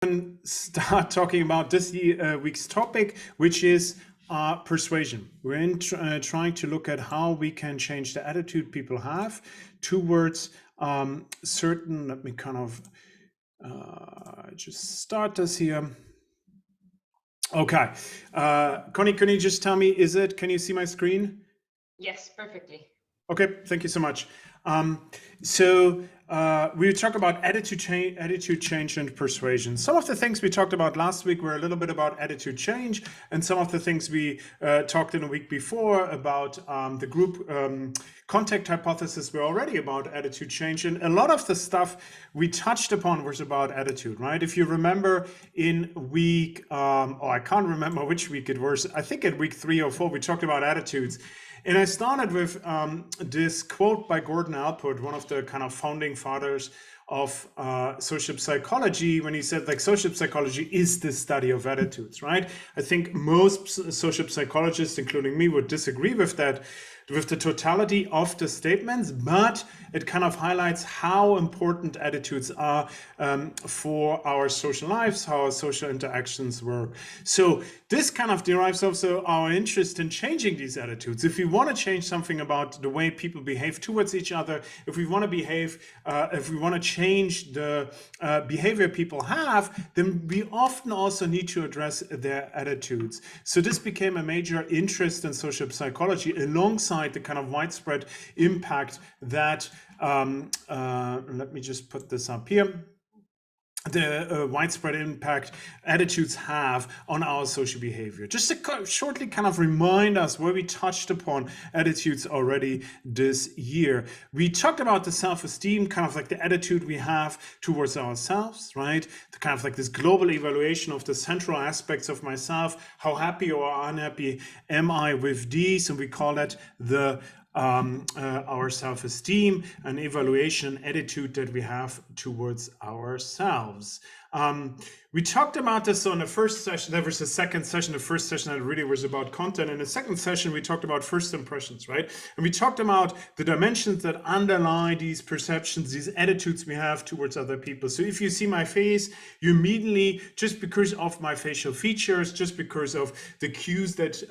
can start talking about this week's topic, which is persuasion. We're trying to look at how we can change the attitude people have towards certain, let me kind of just start this here. Okay. Connie, can you just tell me, can you see my screen? Yes, perfectly. Okay, thank you so much. So we talk about attitude change and persuasion. Some of the things we talked about last week were a little bit about attitude change, and some of the things we talked in a week before about the group contact hypothesis were already about attitude change. And a lot of the stuff we touched upon was about attitude, right? If you remember in week, I can't remember which week it was, I think at week 3 or 4, we talked about attitudes. And I started with this quote by Gordon Allport, one of the kind of founding fathers of social psychology, when he said, like, social psychology is the study of attitudes, right? I think most social psychologists, including me, would disagree with that, with the totality of the statements, but it kind of highlights how important attitudes are for our social lives, how our social interactions work. So this kind of derives also our interest in changing these attitudes. If we want to change something about the way people behave towards each other, if we want to change the behavior people have, then we often also need to address their attitudes. So this became a major interest in social psychology alongside the kind of widespread impact that, let me just put this up here, the widespread impact attitudes have on our social behavior. Just to shortly kind of remind us where we touched upon attitudes already this year. We talked about the self-esteem, kind of like the attitude we have towards ourselves, right? The kind of like this global evaluation of the central aspects of myself. How happy or unhappy am I with these? And we call that the our self-esteem, an evaluation attitude that we have towards ourselves. We talked about this on the first session. There was a second session. The first session that really was about content. In the second session, we talked about first impressions, right? And we talked about the dimensions that underlie these perceptions, these attitudes we have towards other people. So if you see my face, you immediately, just because of my facial features, just because of the cues that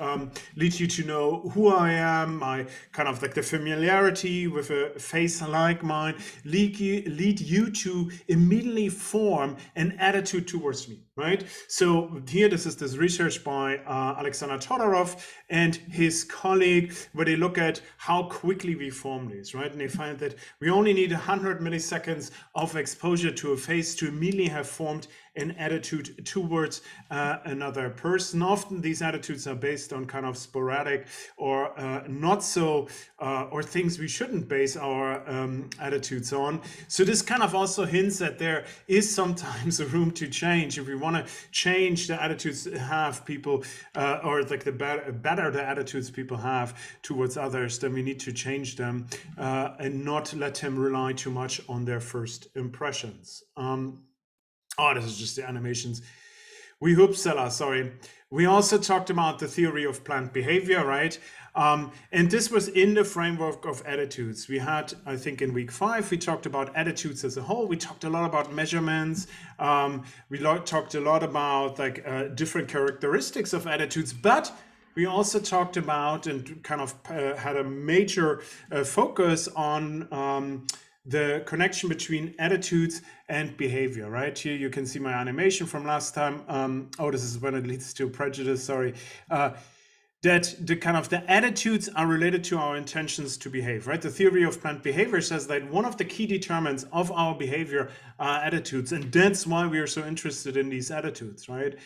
lead you to know who I am, my kind of like the familiarity with a face like mine, lead you to immediately form an attitude towards me, right? So here, this is this research by Alexander Todorov and his colleague, where they look at how quickly we form these, right? And they find that we only need 100 milliseconds of exposure to a face to immediately have formed an attitude towards another person. Often these attitudes are based on kind of sporadic or not so, or things we shouldn't base our attitudes on. So this kind of also hints that there is sometimes a room to change. If we want to change the attitudes have people, or like the better the attitudes people have towards others, then we need to change them and not let them rely too much on their first impressions. Oh, this is just the animations. We Hoopsella, sorry. We also talked about the theory of planned behavior, right? And this was in the framework of attitudes. We had, I think in week 5, we talked about attitudes as a whole. We talked a lot about measurements. We talked a lot about like different characteristics of attitudes, but we also talked about and kind of had a major focus on the connection between attitudes and behavior, right? Here you can see my animation from last time. Oh, this is when it leads to prejudice, sorry. That the kind of the attitudes are related to our intentions to behave, right? The theory of planned behavior says that one of the key determinants of our behavior are attitudes, and that's why we are so interested in these attitudes, right?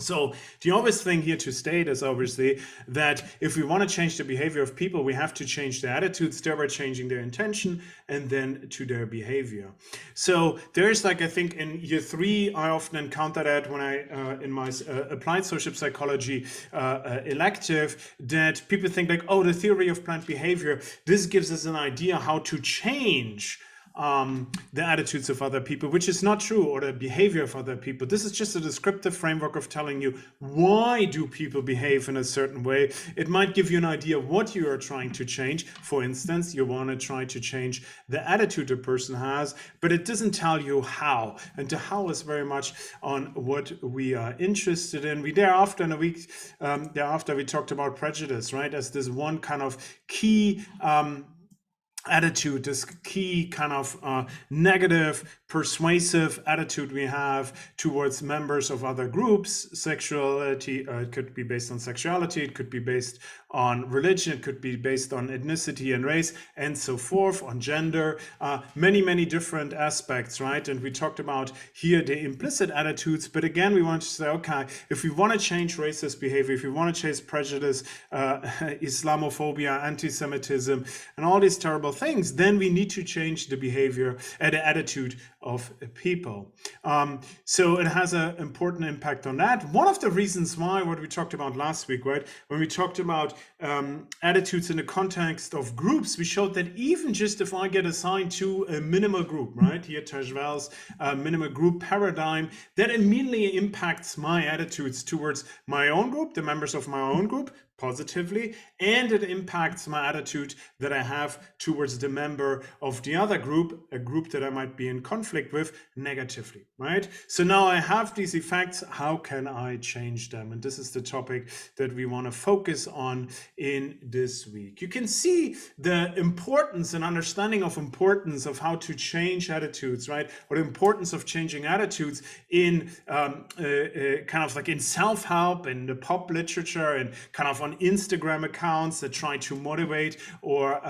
So the obvious thing here to state is obviously that if we want to change the behavior of people, we have to change their attitudes, thereby changing their intention and then to their behavior. So there's like, I think in year 3, I often encounter that when I, in my applied social psychology elective, that people think like, oh, the theory of planned behavior, this gives us an idea how to change the attitudes of other people, which is not true, or the behavior of other people. This is just a descriptive framework of telling you why do people behave in a certain way. It might give you an idea of what you are trying to change. For instance, you want to try to change the attitude a person has, but it doesn't tell you how. And the how is very much on what we are interested in. Thereafter, in a week thereafter, we talked about prejudice, right, as this one kind of key attitude, this key kind of negative, persuasive attitude we have towards members of other groups. Sexuality, it could be based on sexuality, it could be based on religion, it could be based on ethnicity and race, and so forth, on gender, many different aspects, right? And we talked about here the implicit attitudes, but again, we want to say, okay, if we want to change racist behavior, if we want to change prejudice, Islamophobia, anti-Semitism, and all these terrible things, then we need to change the behavior and the attitude of people. So it has an important impact on that. One of the reasons why, what we talked about last week, right, when we talked about attitudes in the context of groups, we showed that even just if I get assigned to a minimal group, right, here Tajvel's minimal group paradigm, that immediately impacts my attitudes towards my own group, the members of my own group, positively, and it impacts my attitude that I have towards the member of the other group, a group that I might be in conflict with, negatively, right? So now I have these effects. How can I change them? And this is the topic that we want to focus on in this week. You can see the importance and understanding of importance of how to change attitudes, right? Or the importance of changing attitudes in kind of like in self-help and the pop literature and kind of on Instagram accounts that try to motivate or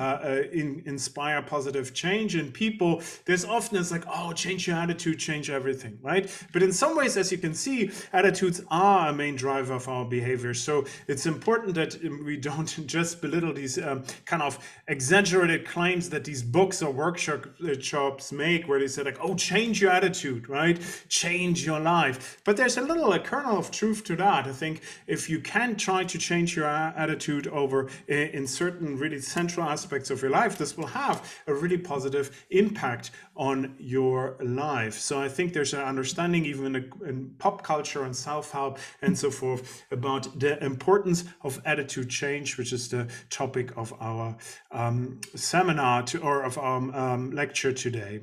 inspire positive change in people. There's often it's like, oh, change your attitude, change everything, right? But in some ways, as you can see, attitudes are a main driver of our behavior. So it's important that we don't just belittle these kind of exaggerated claims that these books or workshops make, where they say like, oh, change your attitude, right? Change your life. But there's a kernel of truth to that. I think if you can try to change your attitude over in certain really central aspects of your life, this will have a really positive impact on your life. So I think there's an understanding even in pop culture and self-help and so forth about the importance of attitude change, which is the topic of our seminar or of our lecture today.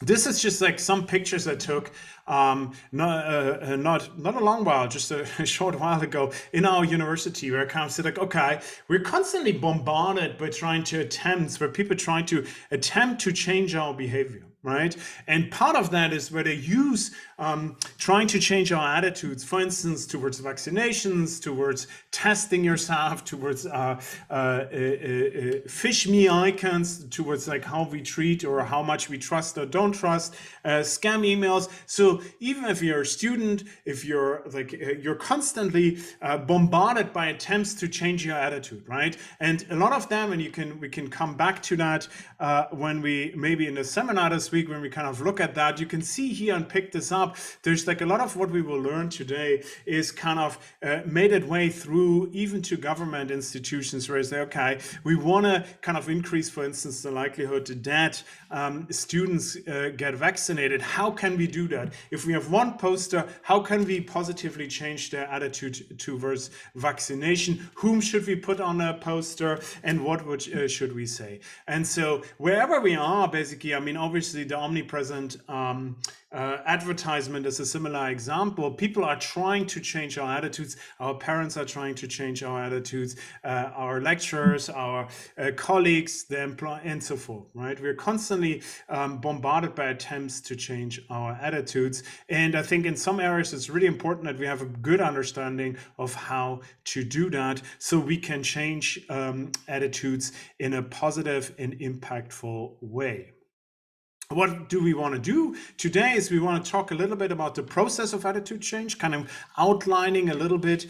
This is just like some pictures I took not a long while, just a short while ago in our university, where I kind of said like, okay, we're constantly bombarded by people trying to attempt to change our behavior, right? And part of that is where they use trying to change our attitudes, for instance, towards vaccinations, towards testing yourself, towards fish me icons, towards like how we treat or how much we trust or don't trust, scam emails. So even if you're a student, if you're like, you're constantly bombarded by attempts to change your attitude, right? And a lot of them, and we can come back to that when we maybe in the seminar this week, when we kind of look at that, you can see here and pick this up. There's like a lot of what we will learn today is kind of made its way through even to government institutions, where they say, okay, we want to kind of increase, for instance, the likelihood that students get vaccinated. How can we do that? If we have one poster, how can we positively change their attitude towards vaccination? Whom should we put on a poster, and what should we say? And so wherever we are, basically, I mean, obviously the omnipresent advertisement is a similar example. People are trying to change our attitudes. Our parents are trying to change our attitudes. Our lecturers, our colleagues, the employees, and so forth, right? We're constantly bombarded by attempts to change our attitudes. And I think in some areas, it's really important that we have a good understanding of how to do that, so we can change attitudes in a positive and impactful way. What do we want to do today is we want to talk a little bit about the process of attitude change, kind of outlining a little bit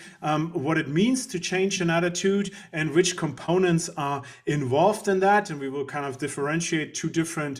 what it means to change an attitude and which components are involved in that. And we will kind of differentiate two different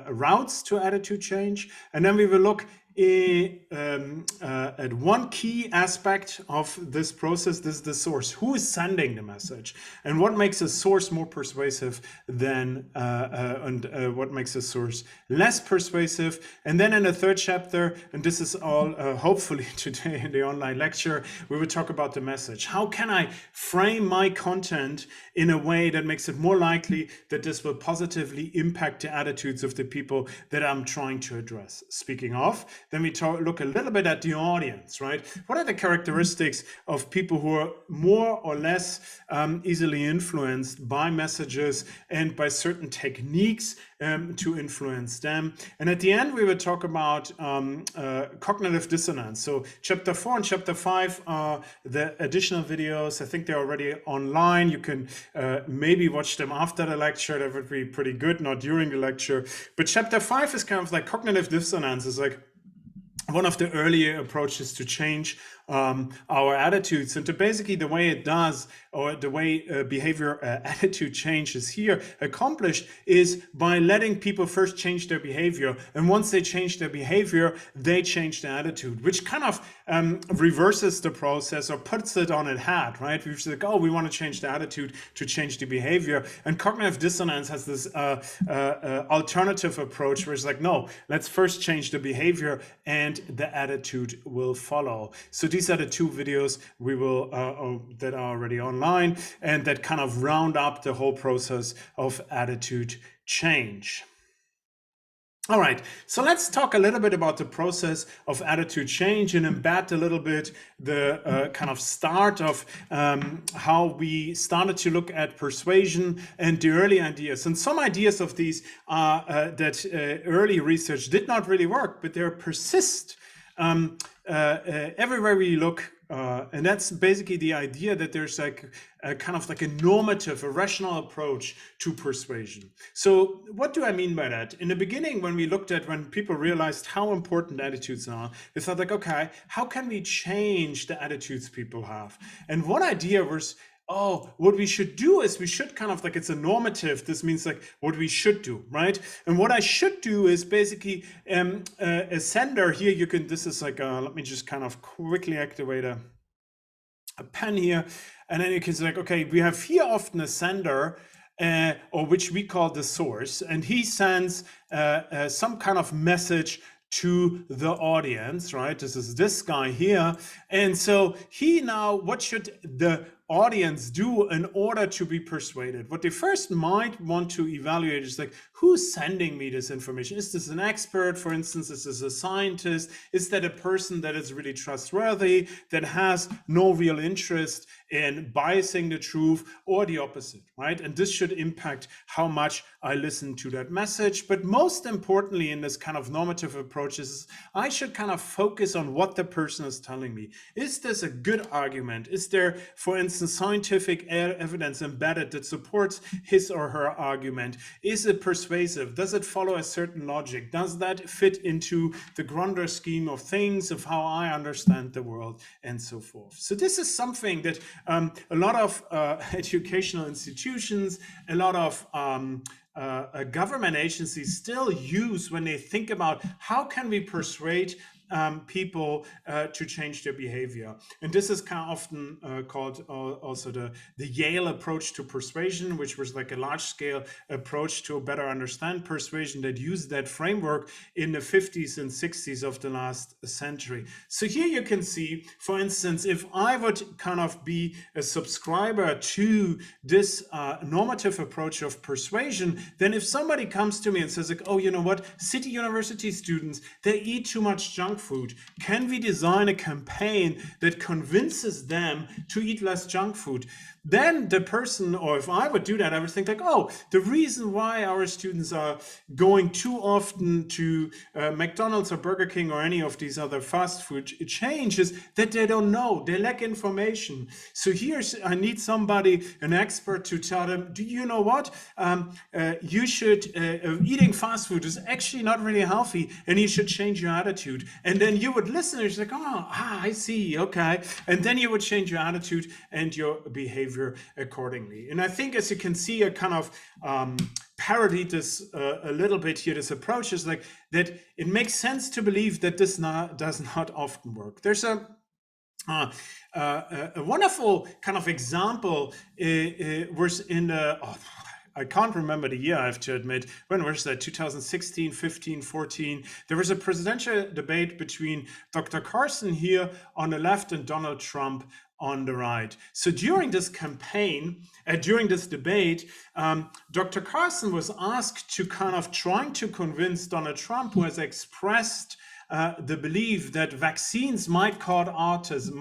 routes to attitude change. And then we will look at one key aspect of this process. This is the source. Who is sending the message, and what makes a source more persuasive than what makes a source less persuasive. And then in the third chapter, and this is all hopefully today in the online lecture, we will talk about the message. How can I frame my content in a way that makes it more likely that this will positively impact the attitudes of the people that I'm trying to address? Speaking of, then we look a little bit at the audience, right? What are the characteristics of people who are more or less easily influenced by messages and by certain techniques to influence them? And at the end, we will talk about cognitive dissonance. So chapter 4 and chapter 5 are the additional videos. I think they're already online. You can maybe watch them after the lecture. That would be pretty good, not during the lecture. But chapter 5 is kind of like cognitive dissonance. Is like one of the earlier approaches to change our attitudes, and to basically the way it does, or the way behavior attitude change is here accomplished, is by letting people first change their behavior, and once they change their behavior, they change their attitude, which kind of reverses the process or puts it on its head, right? We're like, oh, we want to change the attitude to change the behavior, and cognitive dissonance has this alternative approach where it's like, no, let's first change the behavior and the attitude will follow. So these are the two videos we will that are already online and that kind of round up the whole process of attitude change. All right, so let's talk a little bit about the process of attitude change and embed a little bit the kind of start of how we started to look at persuasion and the early ideas. And some ideas of these that early research did not really work, but they persist everywhere we look. And that's basically the idea that there's like a kind of like a normative, a rational approach to persuasion. So what do I mean by that? In the beginning, when people realized how important attitudes are, they thought like, okay, how can we change the attitudes people have? And one idea was, oh, what we should do is we should kind of like, it's a normative. This means like what we should do, right? And what I should do is basically a sender here. You can, this is like, let me just kind of quickly activate a pen here. And then you can say like, okay, we have here often a sender, or which we call the source. And he sends some kind of message to the audience, right? This is this guy here. And so what should the audience do in order to be persuaded? What they first might want to evaluate is like, who's sending me this information? Is this an expert, for instance? Is this a scientist? Is that a person that is really trustworthy, that has no real interest in biasing the truth, or the opposite, right? And this should impact how much I listen to that message. But most importantly, in this kind of normative approaches, I should kind of focus on what the person is telling me. Is this a good argument? Is there, for instance, scientific evidence embedded that supports his or her argument? Is it persuasive? Does it follow a certain logic? Does that fit into the grander scheme of things, of how I understand the world, and so forth? So this is something that a lot of educational institutions, a lot of government agencies still use when they think about how can we persuade people to change their behavior. And this is kind of often called also the Yale approach to persuasion, which was like a large-scale approach to better understand persuasion that used that framework in the 50s and 60s of the last century. So here you can see, for instance, if I would kind of be a subscriber to this normative approach of persuasion, then if somebody comes to me and says like, oh, you know what, city university students, they eat too much junk food. Can we design a campaign that convinces them to eat less junk food? Then the person, or if I would do that, I would think like, oh, the reason why our students are going too often to McDonald's or Burger King or any of these other fast food chains is that they don't know, they lack information. So I need somebody, an expert, to tell them, do you know what? You should, eating fast food is actually not really healthy, and you should change your attitude. And then you would listen, and it's like, I see, okay. And then you would change your attitude and your behavior accordingly. And I think, as you can see, a kind of parodied this a little bit here. This approach is like that. It makes sense to believe that this does not often work. There's a wonderful kind of example was in the, I can't remember the year, I have to admit. When was that? 2016, 15, 14. There was a presidential debate between Dr. Carson here on the left and Donald Trump on the right. So during this campaign, during this debate, Dr. Carson was asked to kind of trying to convince Donald Trump, who has expressed the belief that vaccines might cause autism.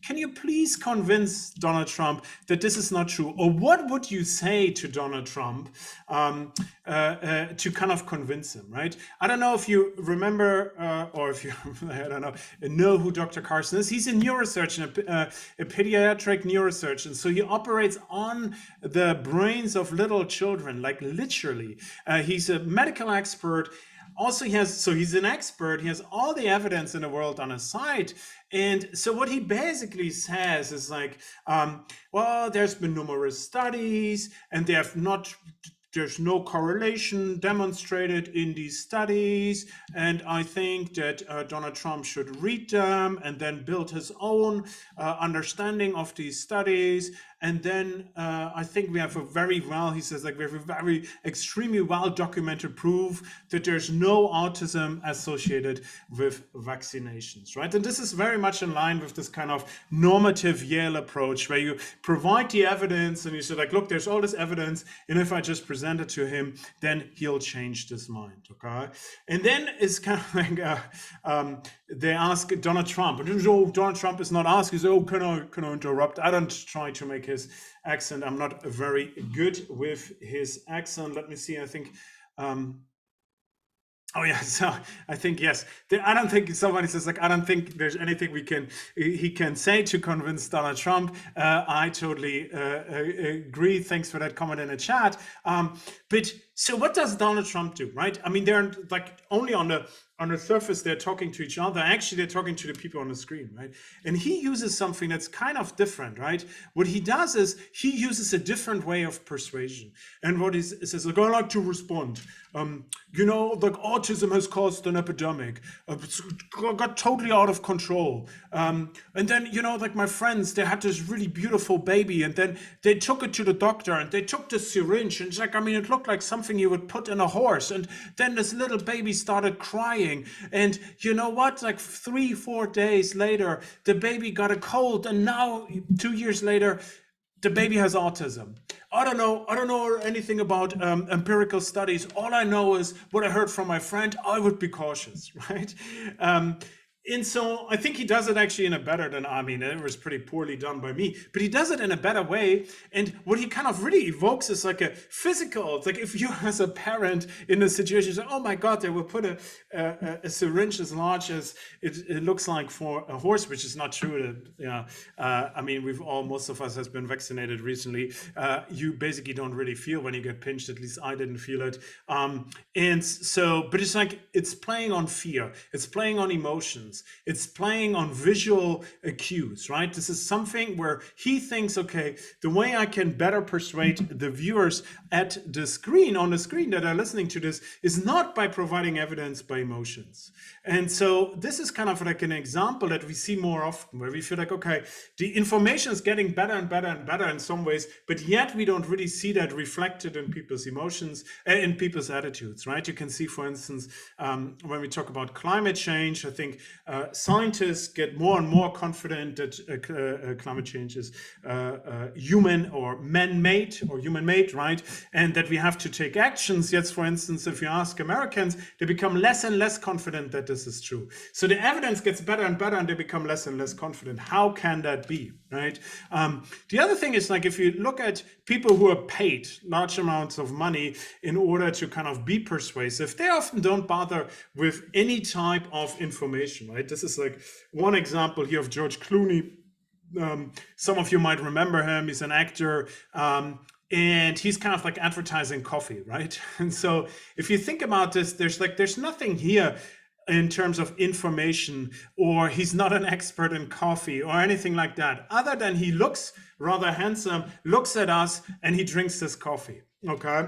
Can you please convince Donald Trump that this is not true? Or what would you say to Donald Trump to kind of convince him, right? I don't know if you remember or if you, I don't know who Dr. Carson is. He's a neurosurgeon, a pediatric neurosurgeon. So he operates on the brains of little children, like literally. He's a medical expert. Also, he's an expert. He has all the evidence in the world on his side. And so what he basically says is like, well, there's been numerous studies and there's no correlation demonstrated in these studies. And I think that Donald Trump should read them and then build his own understanding of these studies. And then I think we have he says, like, we have a very extremely well documented proof that there's no autism associated with vaccinations, right? And this is very much in line with this kind of normative Yale approach, where you provide the evidence and you say, like, look, there's all this evidence, and if I just present it to him, then he'll change his mind, okay? And then it's kind of like they ask Donald Trump, and Donald Trump is not asked. He says, oh, can I interrupt? I don't try to make his accent. I'm not very good with his accent. Let me see. I think oh yeah, so I think yes. I don't think somebody says, like, I don't think there's anything he can say to convince Donald Trump. I totally agree. Thanks for that comment in the chat. But so what does Donald Trump do, right? I mean, they're like only on the surface they're talking to each other. Actually, they're talking to the people on the screen, right? And he uses something that's kind of different, right? What he does is he uses a different way of persuasion. And what he says, like, I like to respond. Like, autism has caused an epidemic. It's got totally out of control. And then, like, my friends, they had this really beautiful baby, and then they took it to the doctor, and they took the syringe, and it's like, I mean, it looked like something you would put in a horse. And then this little baby started crying. And you know what? Like 3-4 days later, the baby got a cold, and now 2 years later, the baby has autism. I don't know anything about empirical studies. All I know is what I heard from my friend. I would be cautious, right? And so I think he does it actually in a better than, I mean, it was pretty poorly done by me, but he does it in a better way. And what he kind of really evokes is like a physical, it's like if you as a parent in a situation say, oh my God, they will put a syringe as large as it looks like for a horse, which is not true. I mean, most of us has been vaccinated recently. You basically don't really feel when you get pinched, at least I didn't feel it. And so, but it's like, it's playing on fear. It's playing on emotions. It's playing on visual cues, right? This is something where he thinks, okay, the way I can better persuade the viewers at the screen, on the screen that are listening to this, is not by providing evidence, by emotions. And so this is kind of like an example that we see more often, where we feel like, okay, the information is getting better and better and better in some ways, but yet we don't really see that reflected in people's emotions, in people's attitudes, right? You can see, for instance, when we talk about climate change, I think scientists get more and more confident that climate change is human or man-made or human-made, right? And that we have to take actions. Yet, for instance, if you ask Americans, they become less and less confident that this is true. So the evidence gets better and better, and they become less and less confident. How can that be, right? The other thing is, like, if you look at people who are paid large amounts of money in order to kind of be persuasive, they often don't bother with any type of information, right? This is like one example here of George Clooney. Some of you might remember him. He's an actor, and he's kind of like advertising coffee, right? And so if you think about this, there's nothing here in terms of information, or he's not an expert in coffee or anything like that, other than he looks rather handsome, looks at us, and he drinks this coffee. Okay.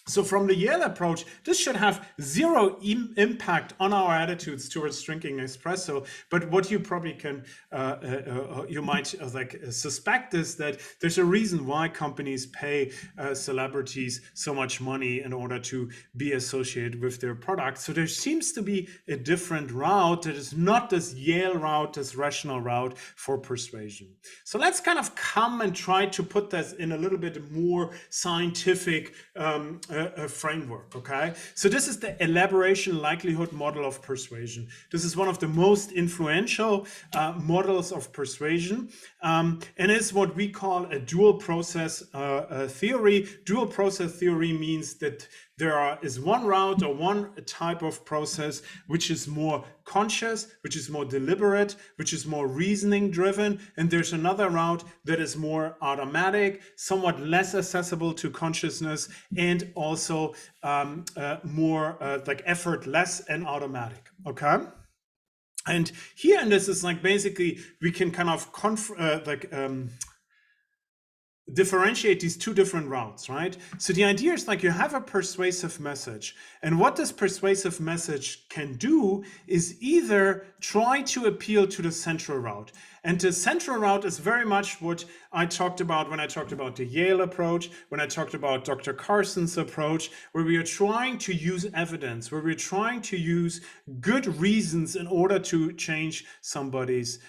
So from the Yale approach, this should have zero impact on our attitudes towards drinking espresso. But what you probably can, you might suspect is that there's a reason why companies pay celebrities so much money in order to be associated with their product. So there seems to be a different route that is not this Yale route, this rational route for persuasion. So let's kind of come and try to put this in a little bit more scientific framework. Okay, so this is the elaboration likelihood model of persuasion. This is one of the most influential models of persuasion, and it's what we call a dual process theory. Dual process theory means that there is one route or one type of process which is more conscious, which is more deliberate, which is more reasoning driven, and there's another route that is more automatic, somewhat less accessible to consciousness, and also more like effortless and automatic. Okay. And here, and this is like basically we can kind of differentiate these two different routes, right? So the idea is like you have a persuasive message, and what this persuasive message can do is either try to appeal to the central route. And the central route is very much what I talked about when I talked about the Yale approach, when I talked about Dr. Carson's approach, where we are trying to use evidence, where we're trying to use good reasons in order to change somebody's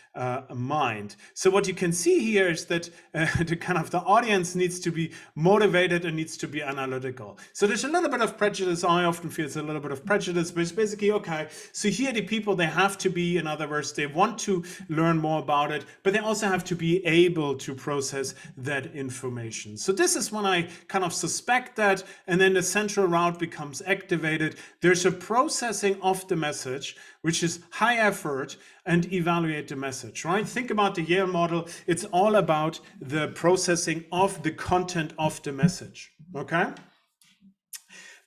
mind. So what you can see here is that the audience needs to be motivated and needs to be analytical. So there's a little bit of prejudice. I often feel it's a little bit of prejudice, but it's basically, okay, so here the people, they have to be, in other words, they want to learn more about it, but they also have to be able to process that information. So this is when I kind of suspect that, and then the central route becomes activated. There's a processing of the message, which is high effort, and evaluate the message, right? Think about the Yale model. It's all about the processing of the content of the message, okay?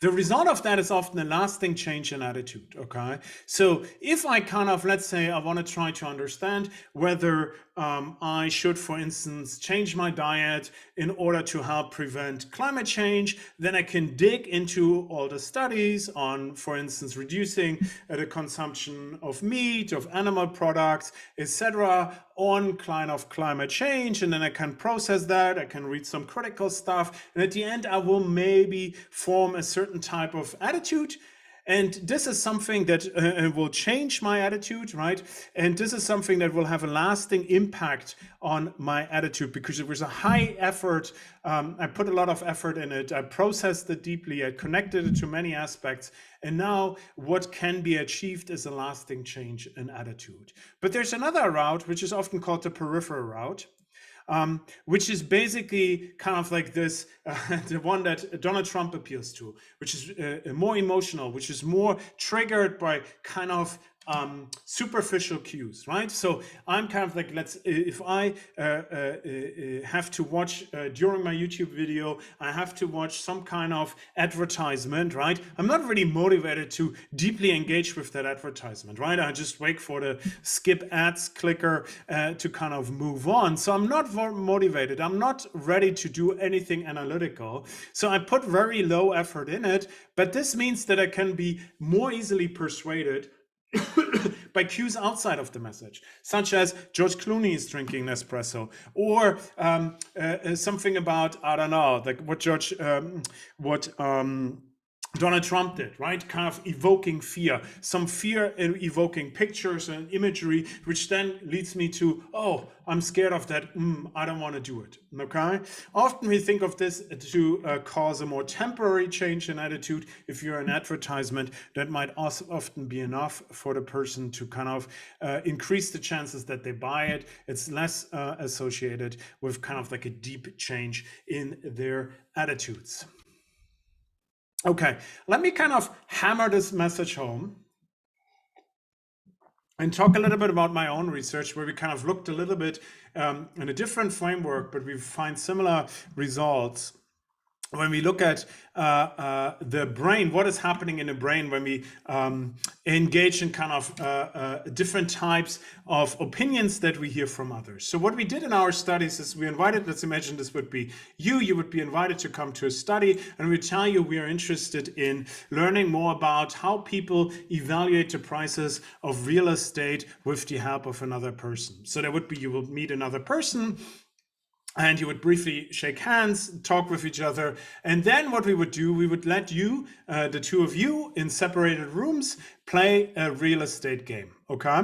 The result of that is often a lasting change in attitude, okay? So if I kind of, let's say I want to try to understand whether I should, for instance, change my diet in order to help prevent climate change, then I can dig into all the studies on, for instance, reducing the consumption of meat, of animal products, etc., on kind of climate change, and then I can process that, I can read some critical stuff, and at the end I will maybe form a certain type of attitude. And this is something that will change my attitude, right? And this is something that will have a lasting impact on my attitude because it was a high effort. I put a lot of effort in it. I processed it deeply. I connected it to many aspects. And now what can be achieved is a lasting change in attitude. But there's another route, which is often called the peripheral route. Which is basically kind of like this, the one that Donald Trump appeals to, which is more emotional, which is more triggered by kind of superficial cues, right? So I'm kind of like, if I have to watch during my YouTube video, I have to watch some kind of advertisement, right? I'm not really motivated to deeply engage with that advertisement, right? I just wait for the skip ads clicker to kind of move on. So I'm not motivated. I'm not ready to do anything analytical. So I put very low effort in it, but this means that I can be more easily persuaded by cues outside of the message, such as George Clooney is drinking Nespresso, or something about, I don't know, like what Donald Trump did, right? Kind of evoking fear, some fear evoking pictures and imagery, which then leads me to, oh, I'm scared of that. I don't want to do it. Okay. Often we think of this to cause a more temporary change in attitude. If you're an advertisement, that might also often be enough for the person to kind of increase the chances that they buy it. It's less associated with kind of like a deep change in their attitudes. Okay, let me kind of hammer this message home and talk a little bit about my own research, where we kind of looked a little bit in a different framework, but we find similar results. when we look at the brain, what is happening in the brain when we engage in kind of different types of opinions that we hear from others. So what we did in our studies is we invited, let's imagine this would be you would be invited to come to a study, and we tell you we are interested in learning more about how people evaluate the prices of real estate with the help of another person. So there would be, you will meet another person, and you would briefly shake hands, talk with each other. And then what we would do, we would let you, the two of you in separated rooms, play a real estate game, okay?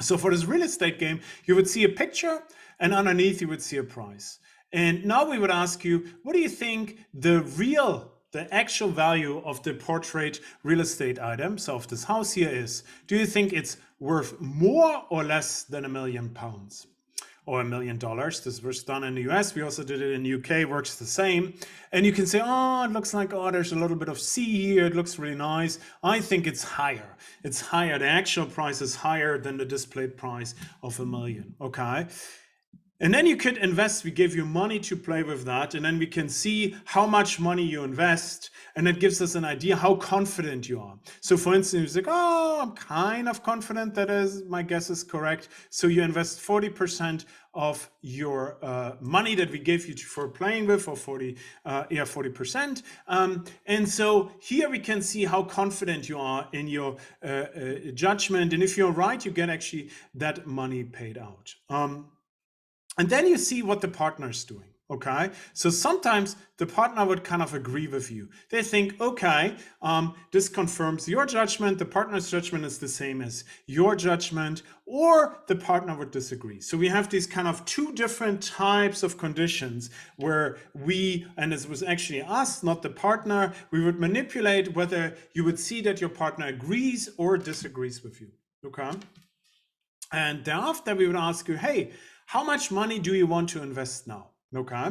So for this real estate game, you would see a picture, and underneath you would see a price. And now we would ask you, what do you think the actual value of the portrait real estate item, so of this house here, is? Do you think it's worth more or less than £1 million? Or $1 million. This was done in the US. We also did it in the UK, works the same. And you can say, oh, it looks like, oh, there's a little bit of sea here. It looks really nice. I think it's higher. It's higher. The actual price is higher than the displayed price of $1 million, okay? And then you could invest, we give you money to play with that, and then we can see how much money you invest, and it gives us an idea how confident you are. So for instance, you're like, oh, I'm kind of confident that my guess is correct. So you invest 40% of your money that we gave you for playing with, or 40%. And so here we can see how confident you are in your judgment. And if you're right, you get actually that money paid out. And then you see what the partner is doing, okay? So sometimes the partner would kind of agree with you. They think, okay, this confirms your judgment, the partner's judgment is the same as your judgment, or the partner would disagree. So we have these kind of two different types of conditions where we, and this was actually us, not the partner, we would manipulate whether you would see that your partner agrees or disagrees with you, okay? And thereafter we would ask you, hey, how much money do you want to invest now? Okay.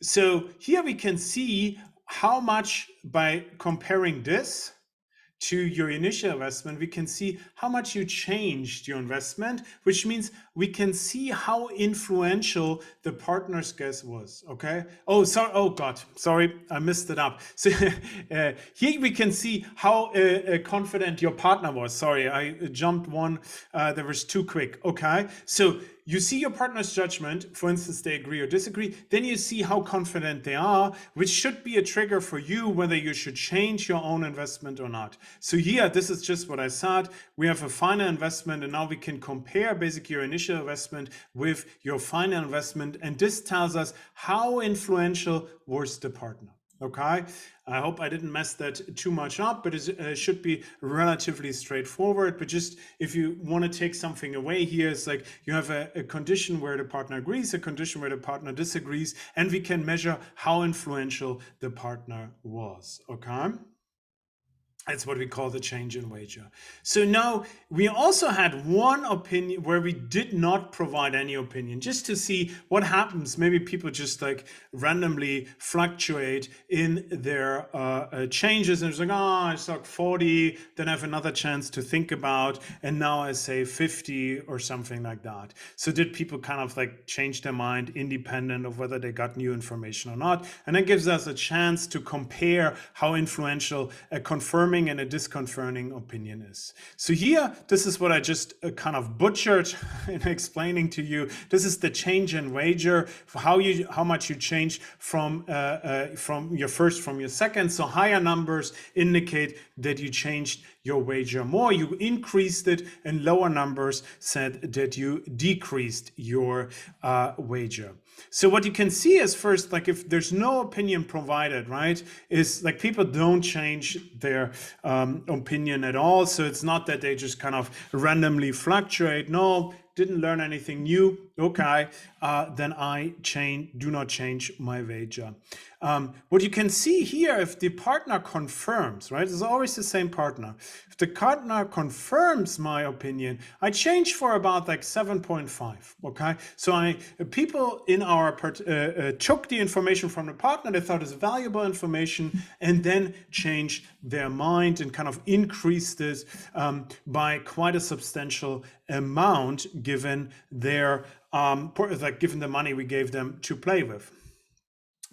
So here we can see how much, by comparing this to your initial investment, we can see how much you changed your investment, which means we can see how influential the partner's guess was, okay? Oh, sorry, oh God, sorry, I messed it up. So here we can see how confident your partner was. Sorry, I jumped one, there was too quick, okay? So you see your partner's judgment, for instance, they agree or disagree, then you see how confident they are, which should be a trigger for you whether you should change your own investment or not. So here, this is just what I said. We have a final investment, and now we can compare basically your initial investment with your final investment, and this tells us how influential was the partner. Okay, I hope I didn't mess that too much up, but it should be relatively straightforward. But just if you want to take something away here, it's like you have a condition where the partner agrees, a condition where the partner disagrees, and we can measure how influential the partner was. Okay. That's what we call the change in wager. So now we also had one opinion where we did not provide any opinion, just to see what happens. Maybe people just like randomly fluctuate in their changes, and it's like, oh, I saw 40, then I have another chance to think about, and now I say 50 or something like that. So did people kind of like change their mind independent of whether they got new information or not? And that gives us a chance to compare how influential a confirming and a disconfirming opinion is. So here, this is what I just kind of butchered in explaining to you. This is the change in wager, for how much you change from your first from your second. So higher numbers indicate that you changed your wager more, you increased it, and lower numbers said that you decreased your wager. So what you can see is, first, like if there's no opinion provided, right, is like people don't change their opinion at all. So it's not that they just kind of randomly fluctuate. No, didn't learn anything new. Okay, then I do not change my wager. What you can see here, if the partner confirms, right, it's always the same partner. If the partner confirms my opinion, I change for about like 7.5. Okay, so people in our took the information from the partner, they thought it's valuable information, and then changed their mind and kind of increased this by quite a substantial amount, given their given the money we gave them to play with.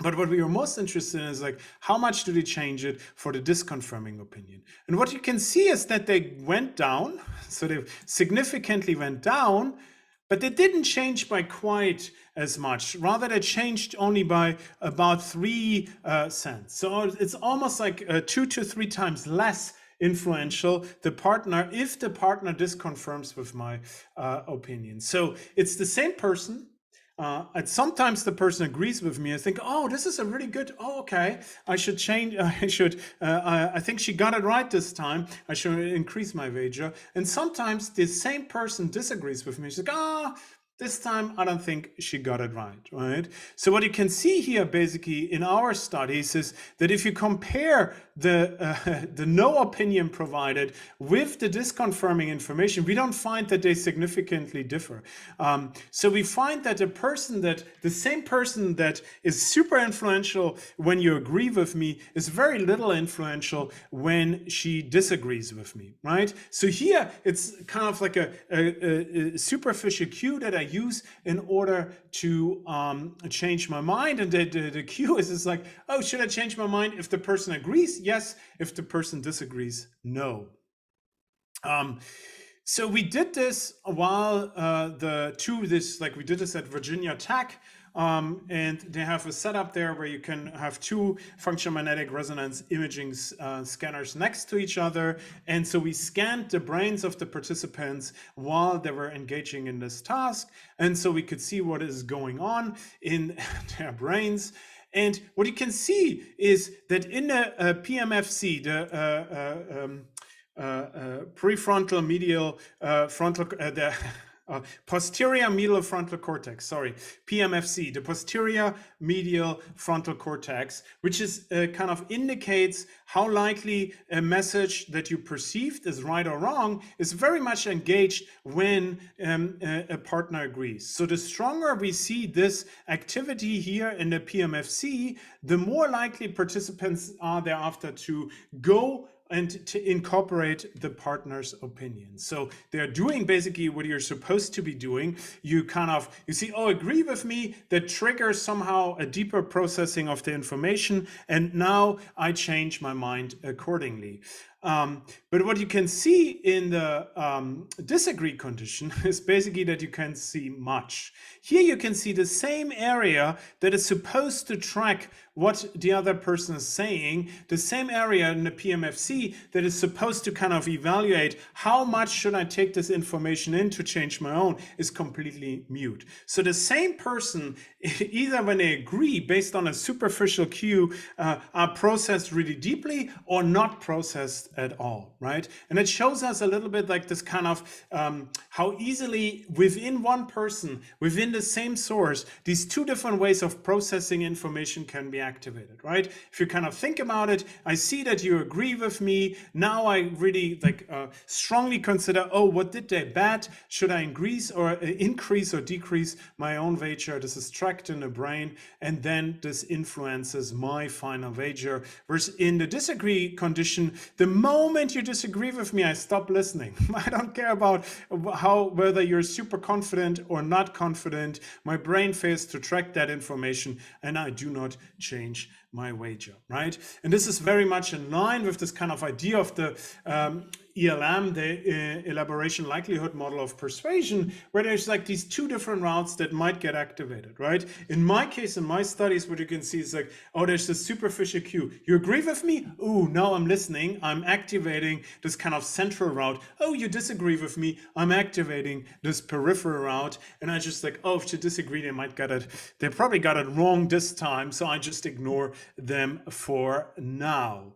But what we are most interested in is like, how much do they change it for the disconfirming opinion? And what you can see is that they went down, so they significantly went down, but they didn't change by quite as much. Rather, they changed only by about 3 cents. So it's almost like 2 to 3 times less influential the partner if the partner disconfirms with my opinion. So it's the same person. And sometimes the person agrees with me. I think, oh, this is a really good. Oh, okay, I should change. I should. I think she got it right this time. I should increase my wager. And sometimes the same person disagrees with me. She's like, ah. This time, I don't think she got it right? So what you can see here, basically, in our studies is that if you compare the no opinion provided with the disconfirming information, we don't find that they significantly differ. So we find that the same person that is super influential when you agree with me is very little influential when she disagrees with me, right? So here, it's kind of like a superficial cue that I use in order to change my mind. And the cue is like, oh, should I change my mind if the person agrees? Yes. If the person disagrees, no. So we did this while we did this at Virginia Tech. And they have a setup there where you can have 2 functional magnetic resonance imaging scanners next to each other. And so we scanned the brains of the participants while they were engaging in this task. And so we could see what is going on in their brains. And what you can see is that in the PMFC, the prefrontal medial frontal, posterior medial frontal cortex, sorry, PMFC, the posterior medial frontal cortex, which is kind of indicates how likely a message that you perceived is right or wrong, is very much engaged when a partner agrees. So the stronger we see this activity here in the PMFC, the more likely participants are thereafter to go and to incorporate the partner's opinion. So they're doing basically what you're supposed to be doing. You see, oh, agree with me, that triggers somehow a deeper processing of the information, and now I change my mind accordingly. But what you can see in the disagree condition is basically that you can see much. Here you can see the same area that is supposed to track what the other person is saying, the same area in the PMFC that is supposed to kind of evaluate how much should I take this information in to change my own, is completely mute. So the same person, either when they agree based on a superficial cue, are processed really deeply or not processed at all, right? And it shows us a little bit like this kind of how easily within one person, within the same source, these 2 different ways of processing information can be activated, right? If you kind of think about it, I see that you agree with me. Now I really strongly consider, oh, what did they bet? Should I increase or decrease my own wager? This is tracked in the brain, and then this influences my final wager. Whereas in the disagree condition, the moment you disagree with me, I stop listening. I don't care about whether you're super confident or not confident. My brain fails to track that information, and I do not change my wager, right? And this is very much in line with this kind of idea of the ELM, the elaboration likelihood model of persuasion, where there's like these 2 different routes that might get activated, right? In my case, in my studies, what you can see is like, oh, there's this superficial cue. You agree with me? Ooh, now I'm listening. I'm activating this kind of central route. Oh, you disagree with me? I'm activating this peripheral route. And I just like, oh, if you disagree, they probably got it wrong this time. So I just ignore them for now.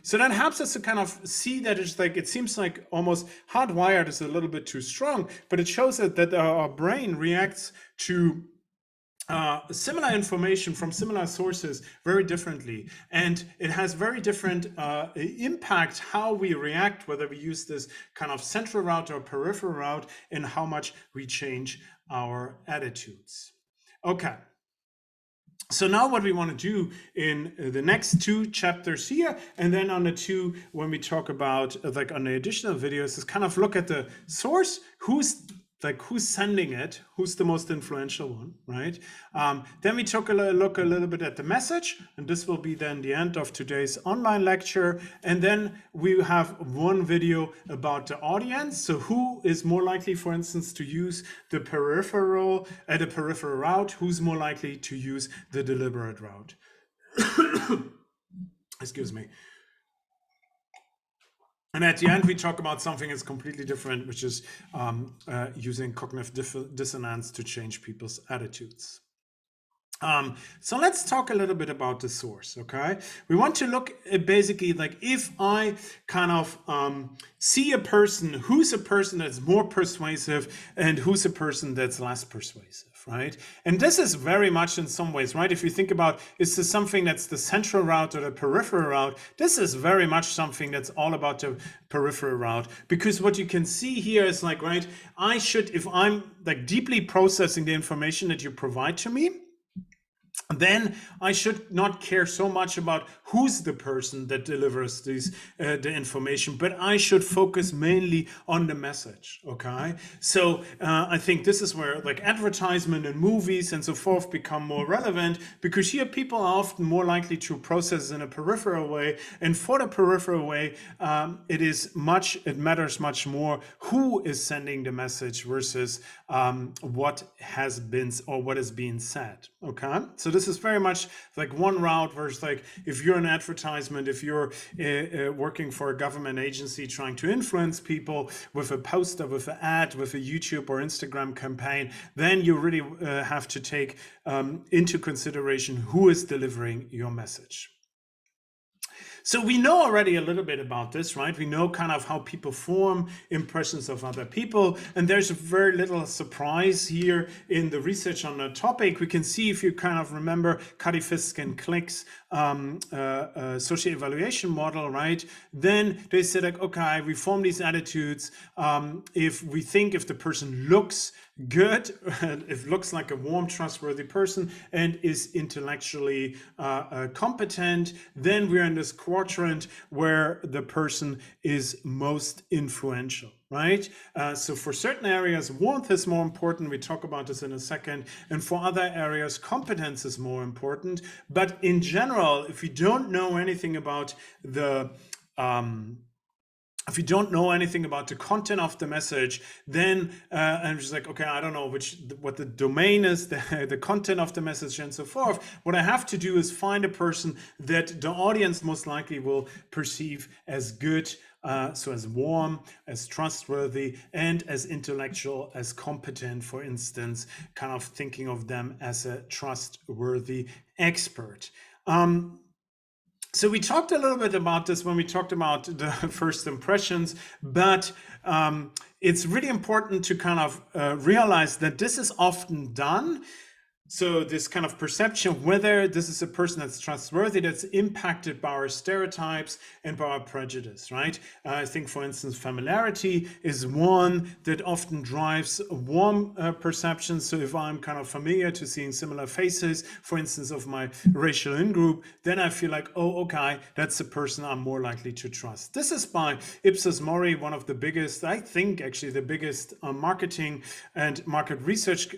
So that helps us to kind of see that it's like, it seems like almost hardwired is a little bit too strong, but it shows that our brain reacts to similar information from similar sources very differently, and it has very different impact how we react, whether we use this kind of central route or peripheral route, and how much we change our attitudes. Okay. So now what we want to do in the next 2 chapters here, and then on the 2 when we talk about like on the additional videos, is kind of look at the source, who's like who's sending it, who's the most influential one, right? Then we took a look a little bit at the message, and this will be then the end of today's online lecture. And then we have one video about the audience. So who is more likely, for instance, to use the peripheral route? Who's more likely to use the deliberate route? Excuse me. And at the end, we talk about something that's completely different, which is using cognitive dissonance to change people's attitudes. So let's talk a little bit about the source, okay? We want to look at basically like if I kind of see a person, who's a person that's more persuasive and who's a person that's less persuasive, right? And this is very much in some ways, right? If you think about, is this something that's the central route or the peripheral route? This is very much something that's all about the peripheral route, because what you can see here is like, right, I should, if I'm like deeply processing the information that you provide to me, then I should not care so much about who's the person that delivers the information, but I should focus mainly on the message, okay? So I think this is where like advertisement and movies and so forth become more relevant, because here people are often more likely to process in a peripheral way, and for the peripheral way, it matters much more who is sending the message versus what has been or what is being said, okay? So this is very much like one route versus like if you're an advertisement, if you're working for a government agency trying to influence people with a poster, with an ad, with a YouTube or Instagram campaign, then you really have to take into consideration who is delivering your message. So we know already a little bit about this, right? We know kind of how people form impressions of other people, and there's very little surprise here in the research on the topic. We can see, if you kind of remember Cuddy-Fisk and Click's social evaluation model, right? Then they said like, okay, we form these attitudes if we think if the person looks good, if looks like a warm, trustworthy person and is intellectually competent, then we're in this quadrant where the person is most influential, right? So for certain areas, warmth is more important. We talk about this in a second. And for other areas, competence is more important. But in general, if you don't know anything about the content of the message, then I'm just like, okay, I don't know what the domain is, the content of the message and so forth. What I have to do is find a person that the audience most likely will perceive as good, so as warm, as trustworthy, and as intellectual, as competent, for instance, kind of thinking of them as a trustworthy expert. So we talked a little bit about this when we talked about the first impressions, but it's really important to kind of realize that this is often done. So this kind of perception of whether this is a person that's trustworthy, that's impacted by our stereotypes and by our prejudice, right? I think, for instance, familiarity is one that often drives warm perceptions. So if I'm kind of familiar to seeing similar faces, for instance, of my racial in-group, then I feel like, oh, okay, that's a person I'm more likely to trust. This is by Ipsos Mori, one of the biggest, I think actually the biggest marketing and market research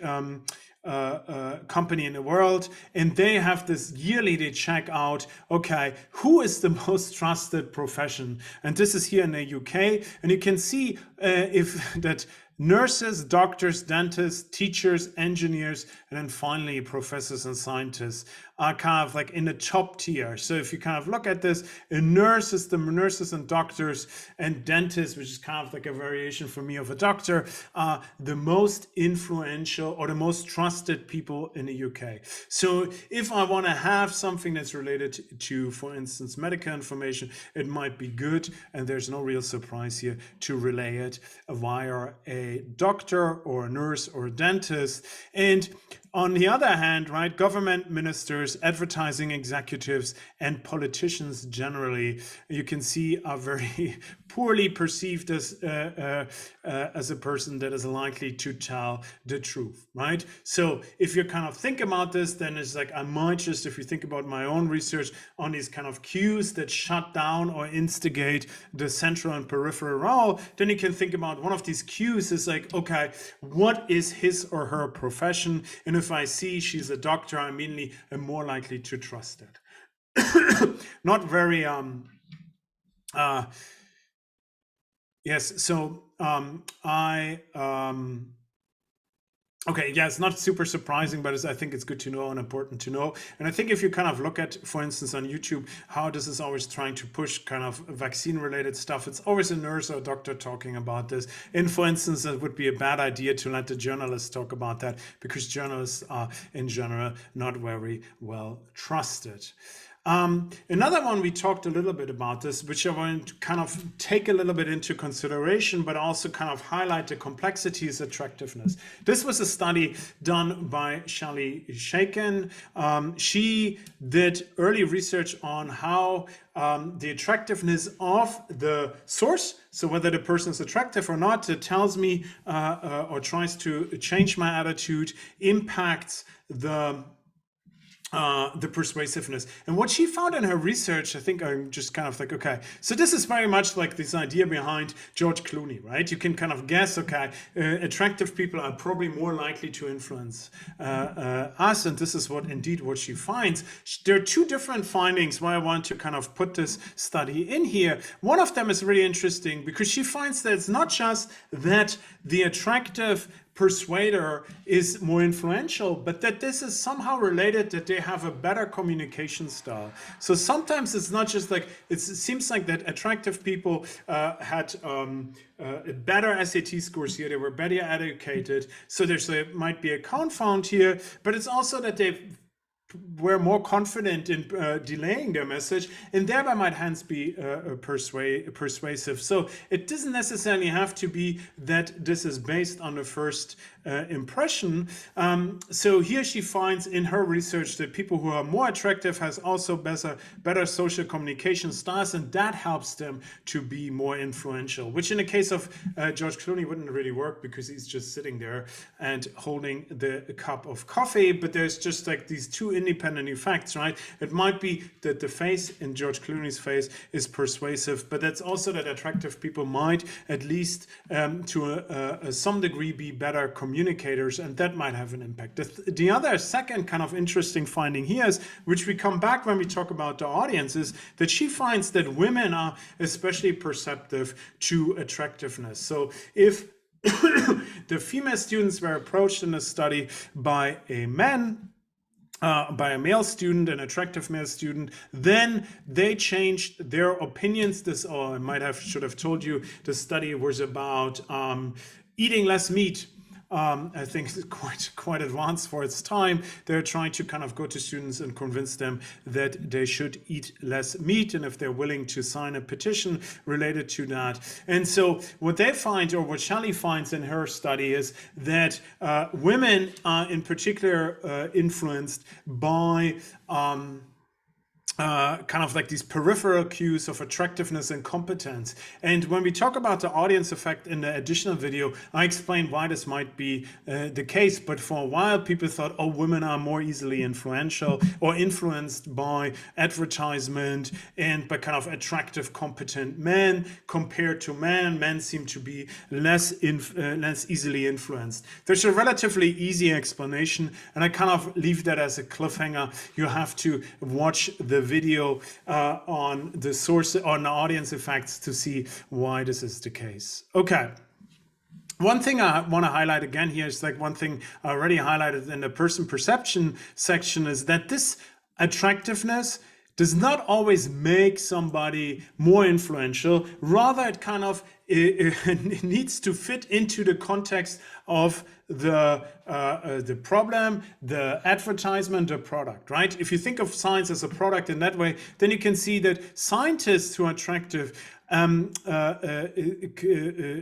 company in the world, and they have this yearly, they check out, okay, who is the most trusted profession, and this is here in the UK, and you can see if that nurses, doctors, dentists, teachers, engineers, and then finally professors and scientists are kind of like in the top tier. So if you kind of look at this, the nurses and doctors and dentists, which is kind of like a variation for me of a doctor, are the most influential or the most trusted people in the UK. So if I want to have something that's related to, for instance, medical information, it might be good, and there's no real surprise here, to relay it via a doctor or a nurse or a dentist. And on the other hand, right, government ministers, advertising executives, and politicians generally, you can see are very poorly perceived as a person that is likely to tell the truth, right? So if you kind of think about this, then it's like, I might just, if you think about my own research on these kind of cues that shut down or instigate the central and peripheral role, then you can think about one of these cues is like, okay, what is his or her profession? And if I see she's a doctor, I immediately am more likely to trust it. Not very, yes, so okay, yeah, it's not super surprising, but I think it's good to know and important to know. And I think if you kind of look at, for instance, on YouTube, how this is always trying to push kind of vaccine-related stuff, it's always a nurse or a doctor talking about this. And for instance, it would be a bad idea to let the journalists talk about that, because journalists are, in general, not very well trusted. Another one, we talked a little bit about this, which I want to kind of take a little bit into consideration, but also kind of highlight the complexities, attractiveness. This was a study done by Shelley Shaken. She did early research on how the attractiveness of the source, so whether the person is attractive or not, it tells me or tries to change my attitude, impacts the persuasiveness. And what she found in her research, I think I'm just kind of like, okay, so this is very much like this idea behind George Clooney, right? You can kind of guess, okay, attractive people are probably more likely to influence us, and this is what she finds. There are two different findings why I want to kind of put this study in here. One of them is really interesting because she finds that it's not just that the attractive persuader is more influential, but that this is somehow related, that they have a better communication style. So sometimes it's not just like, it seems like that attractive people had better SAT scores here, they were better educated, so might be a confound here, but it's also that they were more confident in delaying their message, and thereby might hence be persuasive. So it doesn't necessarily have to be that this is based on the first impression. So here she finds in her research that people who are more attractive has also better social communication styles, and that helps them to be more influential, which in the case of George Clooney wouldn't really work because he's just sitting there and holding the cup of coffee. But there's just like these two independent effects, right? It might be that the face in George Clooney's face is persuasive, but that's also that attractive people might, at least to some degree, be better communicators, and that might have an impact. The other second kind of interesting finding here is, which we come back when we talk about the audience, is that she finds that women are especially perceptive to attractiveness. So if the female students were approached in a study by a male student, an attractive male student, then they changed their opinions. Should have told you the study was about eating less meat. I think it's quite advanced for its time. They're trying to kind of go to students and convince them that they should eat less meat, and if they're willing to sign a petition related to that. And so what they find, or what Shelley finds in her study, is that women are in particular influenced by kind of like these peripheral cues of attractiveness and competence. And when we talk about the audience effect in the additional video, I explained why this might be the case. But for a while, people thought, oh, women are more easily influential or influenced by advertisement and by kind of attractive, competent men compared to men. Men seem to be less easily influenced. There's a relatively easy explanation, and I kind of leave that as a cliffhanger. You have to watch the video on the source, on the audience effects, to see why this is the case. Okay. One thing I want to highlight again here is like one thing I already highlighted in the person perception section, is that this attractiveness does not always make somebody more influential. Rather, it kind of it needs to fit into the context of the problem, the advertisement, the product, right? If you think of science as a product in that way, then you can see that scientists who are attractive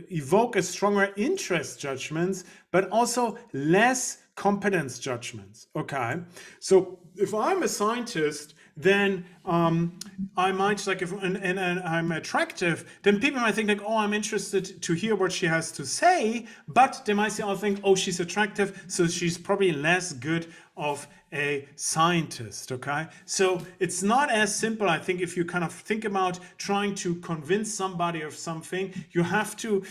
evoke a stronger interest judgments, but also less competence judgments. Okay, so if I'm a scientist then I might like if and I'm attractive, then people might think like, oh, I'm interested to hear what she has to say, but they might also think, oh, she's attractive, so she's probably less good of a scientist. Okay, so it's not as simple. I think if you kind of think about trying to convince somebody of something, you have to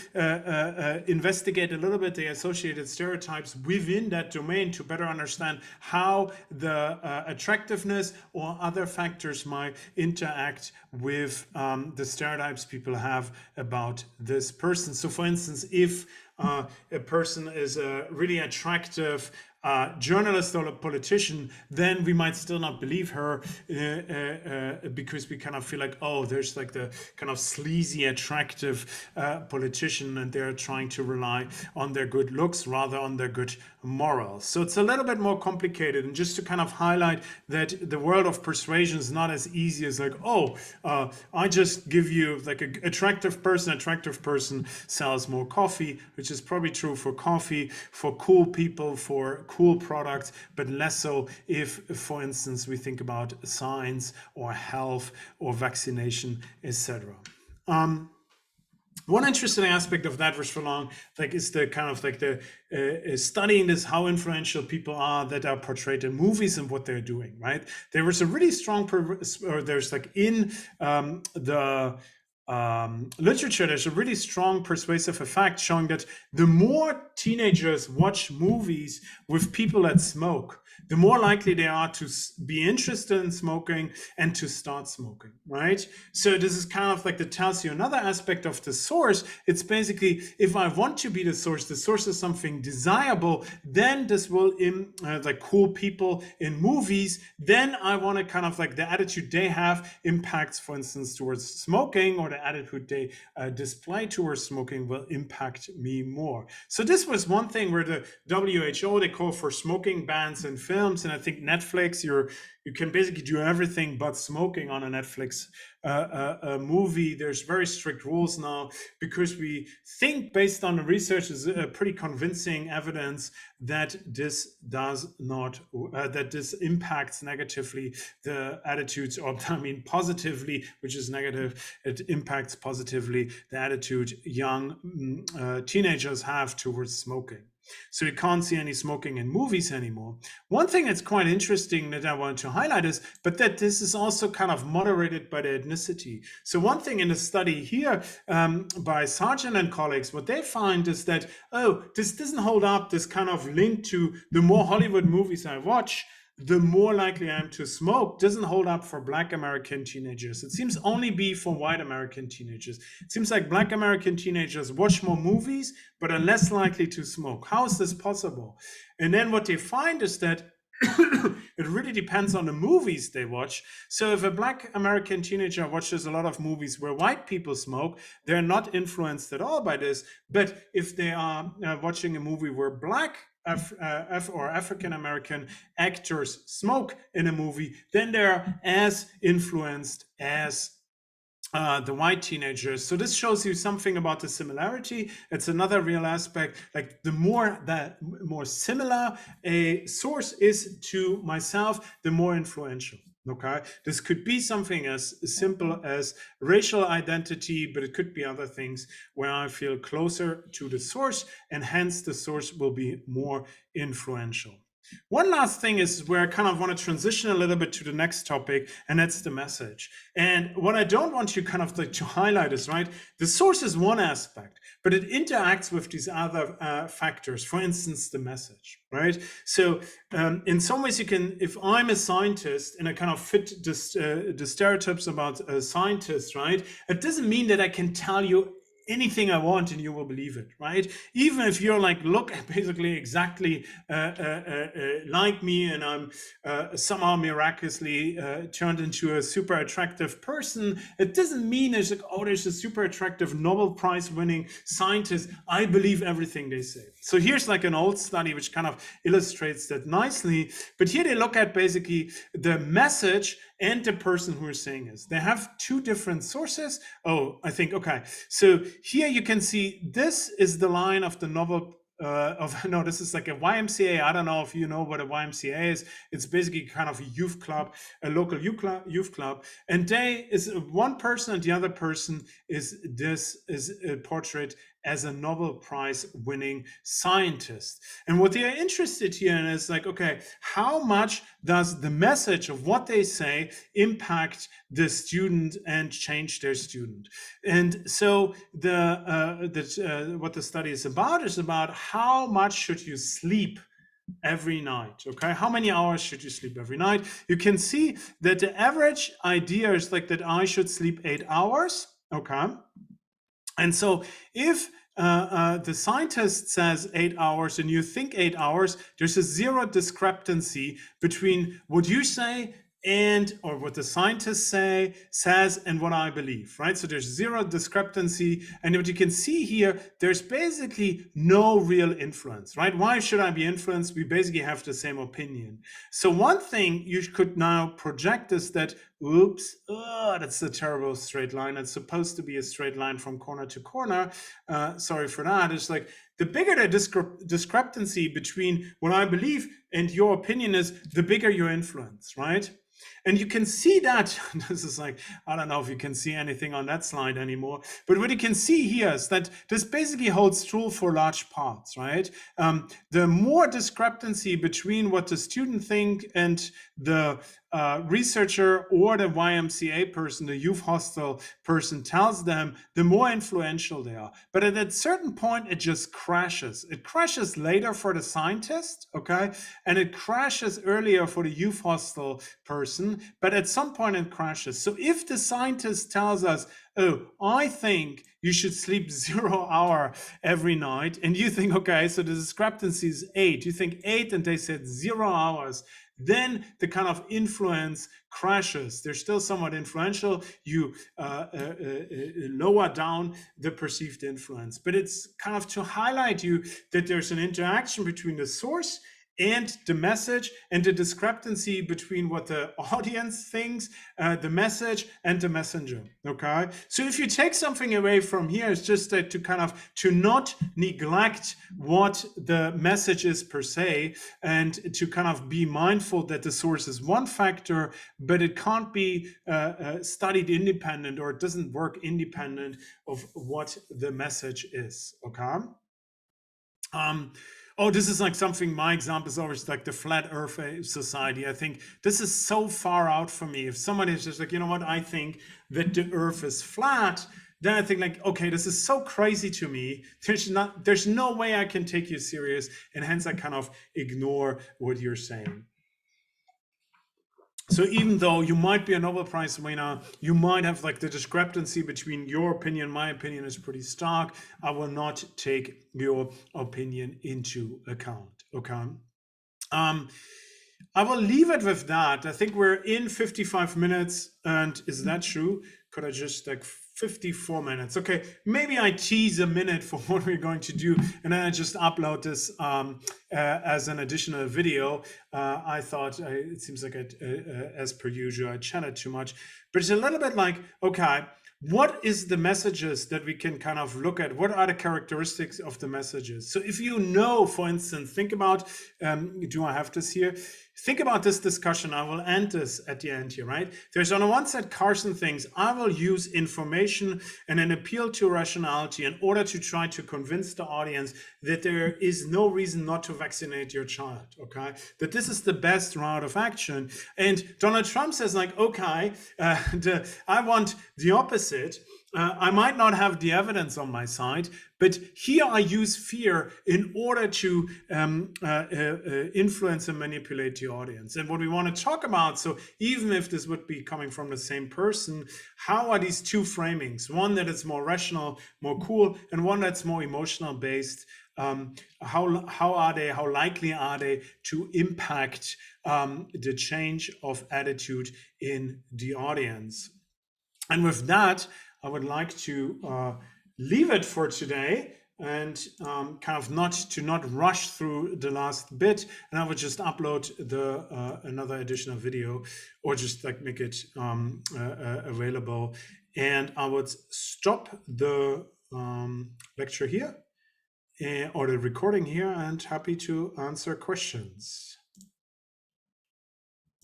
investigate a little bit the associated stereotypes within that domain to better understand how the attractiveness or other factors might interact with the stereotypes people have about this person. So for instance, if a person is a really attractive journalist or a politician, then we might still not believe her because we kind of feel like, oh, there's like the kind of sleazy, attractive politician, and they're trying to rely on their good looks rather on their good morals. So it's a little bit more complicated. And just to kind of highlight that the world of persuasion is not as easy as like, oh, I just give you like an attractive person sells more coffee, which is probably true for coffee, for cool people, for cool products, but less so if, for instance, we think about science or health or vaccination, etc. One interesting aspect of that, for long, like, is the kind of like the studying this, how influential people are that are portrayed in movies and what they're doing. Right? There was a really strong, or there's like in the literature, there's a really strong persuasive effect showing that the more teenagers watch movies with people that smoke, the more likely they are to be interested in smoking and to start smoking, right? So this is kind of like, that tells you another aspect of the source. It's basically, if I want to be the source is something desirable, then this will, like cool people in movies, then I want to kind of like the attitude they have impacts, for instance, towards smoking, or the attitude they display towards smoking will impact me more. So this was one thing where the WHO, they call for smoking bans in films, and I think Netflix, you can basically do everything but smoking on a Netflix movie. There's very strict rules now because we think, based on the research, is pretty convincing evidence that this does not, that this impacts negatively the attitudes, or I mean positively, which is negative, it impacts positively the attitude young teenagers have towards smoking. So you can't see any smoking in movies anymore. One thing that's quite interesting that I want to highlight is, but that this is also kind of moderated by the ethnicity. So one thing in the study here by Sargent and colleagues, what they find is that, oh, this doesn't hold up, this kind of link to the more Hollywood movies I watch, the more likely I am to smoke, doesn't hold up for Black American teenagers. It seems only be for white American teenagers. It seems like Black American teenagers watch more movies, but are less likely to smoke. How is this possible? And then what they find is that it really depends on the movies they watch. So if a Black American teenager watches a lot of movies where white people smoke, they're not influenced at all by this. But if they are watching a movie where Black or African American actors smoke in a movie, then they're as influenced as the white teenagers. So this shows you something about the similarity. It's another real aspect. Like the more similar a source is to myself, the more influential. Okay, this could be something as simple as racial identity, but it could be other things where I feel closer to the source, and hence the source will be more influential. One last thing is where I kind of want to transition a little bit to the next topic, and that's the message. And what I don't want you kind of like to highlight is, right, the source is one aspect, but it interacts with these other factors, for instance, the message, right? So in some ways you can, if I'm a scientist and I kind of fit the stereotypes about a scientist, right, it doesn't mean that I can tell you anything I want and you will believe it, right? Even if you're like, look, basically exactly like me, and I'm somehow miraculously turned into a super attractive person, it doesn't mean it's like, oh, there's a super attractive Nobel Prize winning scientist, I believe everything they say. So here's like an old study which kind of illustrates that nicely, but here they look at basically the message and the person who is saying this. They have two different sources. Oh, I think, okay. So here you can see, this is the line of the Nobel no, this is like a YMCA. I don't know if you know what a YMCA is. It's basically kind of a youth club, a local youth club, and they is one person, and the other person is a portrait as a Nobel Prize winning scientist. And what they are interested here in is like, okay, how much does the message of what they say impact the student and change their student? And so what the study is about how much should you sleep every night. Okay, how many hours should you sleep every night? You can see that the average idea is like that I should sleep 8 hours. Okay, and so if the scientist says 8 hours and you think 8 hours, there's a zero discrepancy between what you say and or what the scientists says and what I believe, right? So there's zero discrepancy, and what you can see here, there's basically no real influence, right? Why should I be influenced? We basically have the same opinion. So one thing you could now project is that, oops, that's a terrible straight line. It's supposed to be a straight line from corner to corner. Sorry for that. It's like the bigger the discrepancy between what I believe and your opinion is, the bigger your influence, right? And you can see that, this is like, I don't know if you can see anything on that slide anymore, but what you can see here is that this basically holds true for large parts, right? The more discrepancy between what the student think and the researcher or the YMCA person, the youth hostel person tells them, the more influential they are. But at a certain point, it just crashes. It crashes later for the scientist, okay? And it crashes earlier for the youth hostel person, but at some point it crashes. So if the scientist tells us, oh, I think you should sleep 0 hour every night, and you think, okay, so the discrepancy is 8. You think 8 and they said 0 hours. Then the kind of influence crashes. They're still somewhat influential. You lower down the perceived influence. But it's kind of to highlight you that there's an interaction between the source and the message, and the discrepancy between what the audience thinks, the message, and the messenger. Okay, so if you take something away from here, it's just that to not neglect what the message is per se, and to kind of be mindful that the source is one factor, but it can't be studied independent, or it doesn't work independent of what the message is. Okay. Oh, this is like something, my example is always like the Flat Earth Society. I think this is so far out for me. If somebody is just like, you know what, I think that the Earth is flat, then I think like, okay, this is so crazy to me. There's no way I can take you serious. And hence I kind of ignore what you're saying. So even though you might be a Nobel Prize winner, you might have like the discrepancy between your opinion, my opinion is pretty stark. I will not take your opinion into account. Okay. I will leave it with that. I think we're in 55 minutes. And is that true? Could I just like 54 minutes? Okay, maybe I tease a minute for what we're going to do, and then I just upload this as an additional video. I thought it seems like as per usual, I chatted too much, but it's a little bit like, okay, what is the messages that we can kind of look at? What are the characteristics of the messages? So if you know, for instance, think about, do I have this here? Think about this discussion. I will end this at the end here, right? There's on the one side, Carson thinks, I will use information and an appeal to rationality in order to try to convince the audience that there is no reason not to vaccinate your child, okay? That this is the best route of action. And Donald Trump says like, okay, I want the opposite. I might not have the evidence on my side, but here I use fear in order to influence and manipulate the audience. And what we want to talk about, so even if this would be coming from the same person, how are these two framings? One that is more rational, more cool, and one that's more emotional based. How are they? How likely are they to impact the change of attitude in the audience? And with that, I would like to leave it for today, and kind of not rush through the last bit. And I would just upload the another additional video, or just like make it available. And I would stop the lecture here. or the recording here, and happy to answer questions.